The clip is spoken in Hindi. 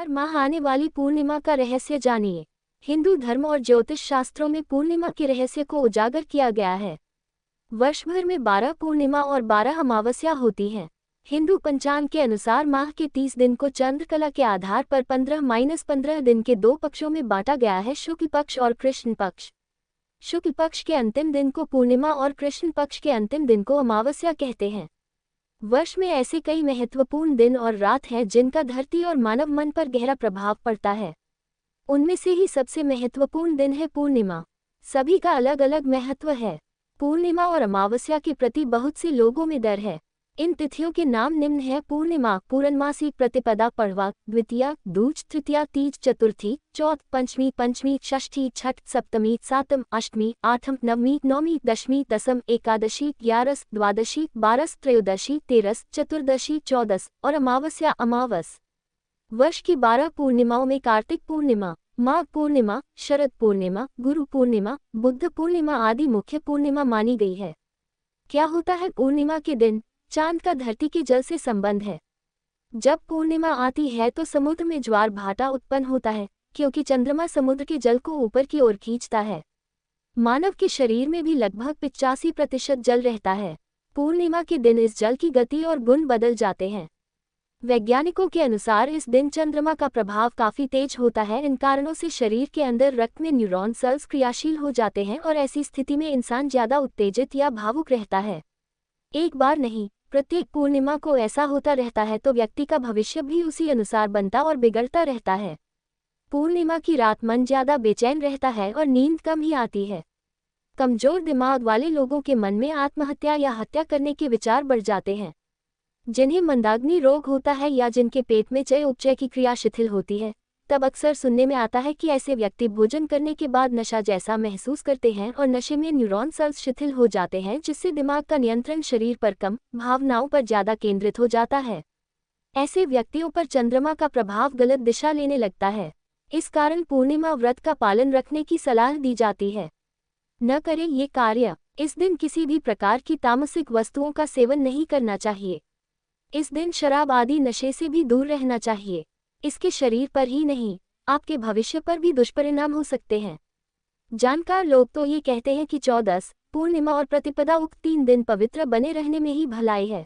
हर माह आने वाली पूर्णिमा का रहस्य जानिए। हिंदू धर्म और ज्योतिष शास्त्रों में पूर्णिमा के रहस्य को उजागर किया गया है। वर्ष भर में 12 पूर्णिमा और 12 अमावस्या होती हैं। हिंदू पंचांग के अनुसार माह के 30 दिन को चंद्रकला के आधार पर 15-15 दिन के दो पक्षों में बांटा गया है, शुक्ल पक्ष और कृष्ण पक्ष। शुक्ल पक्ष के अंतिम दिन को पूर्णिमा और कृष्ण पक्ष के अंतिम दिन को अमावस्या कहते हैं। वर्ष में ऐसे कई महत्वपूर्ण दिन और रात हैं जिनका धरती और मानव मन पर गहरा प्रभाव पड़ता है। उनमें से ही सबसे महत्वपूर्ण दिन है पूर्णिमा। सभी का अलग अलग महत्व है। पूर्णिमा और अमावस्या के प्रति बहुत से लोगों में डर है। इन तिथियों के नाम निम्न है: पूर्णिमा, पूर्णमासी, प्रतिपदा, पड़वा, द्वितीया, दूज, तृतीया, तीज, चतुर्थी, चौथ, पंचमी, पंचमी, षष्ठी, छठ, सप्तमी, सातम, अष्टमी, आठम, नवमी, नौमी, दशमी, दसम, एकादशी, ग्यारस, द्वादशी, बारस, त्रयोदशी, तेरस, चतुर्दशी, चौदस और अमावस्या अमावस। वर्ष की 12 पूर्णिमाओं में कार्तिक पूर्णिमा, माघ पूर्णिमा, शरद पूर्णिमा, गुरु पूर्णिमा, बुद्ध पूर्णिमा आदि मुख्य पूर्णिमा मानी गई है। क्या होता है पूर्णिमा के दिन? चांद का धरती के जल से संबंध है। जब पूर्णिमा आती है तो समुद्र में ज्वार भाटा उत्पन्न होता है, क्योंकि चंद्रमा समुद्र के जल को ऊपर की ओर खींचता है। मानव के शरीर में भी लगभग 85% जल रहता है। पूर्णिमा के दिन इस जल की गति और गुण बदल जाते हैं। वैज्ञानिकों के अनुसार इस दिन चंद्रमा का प्रभाव काफी तेज होता है। इन कारणों से शरीर के अंदर रक्त में न्यूरॉन सेल्स क्रियाशील हो जाते हैं और ऐसी स्थिति में इंसान ज्यादा उत्तेजित या भावुक रहता है। एक बार नहीं, प्रत्येक पूर्णिमा को ऐसा होता रहता है तो व्यक्ति का भविष्य भी उसी अनुसार बनता और बिगड़ता रहता है। पूर्णिमा की रात मन ज्यादा बेचैन रहता है और नींद कम ही आती है। कमजोर दिमाग वाले लोगों के मन में आत्महत्या या हत्या करने के विचार बढ़ जाते हैं। जिन्हें मंदाग्नि रोग होता है या जिनके पेट में चय उपचय की क्रिया शिथिल होती है, तब अक्सर सुनने में आता है कि ऐसे व्यक्ति भोजन करने के बाद नशा जैसा महसूस करते हैं और नशे में न्यूरॉन सेल्स शिथिल हो जाते हैं, जिससे दिमाग का नियंत्रण शरीर पर कम, भावनाओं पर ज्यादा केंद्रित हो जाता है। ऐसे व्यक्तियों पर चंद्रमा का प्रभाव गलत दिशा लेने लगता है। इस कारण पूर्णिमा व्रत का पालन रखने की सलाह दी जाती है। न करें ये कार्य। इस दिन किसी भी प्रकार की तामसिक वस्तुओं का सेवन नहीं करना चाहिए। इस दिन शराब आदि नशे से भी दूर रहना चाहिए। इसके शरीर पर ही नहीं, आपके भविष्य पर भी दुष्परिणाम हो सकते हैं। जानकार लोग तो ये कहते हैं कि चौदस, पूर्णिमा और प्रतिपदा उक्त 3 दिन पवित्र बने रहने में ही भलाई है।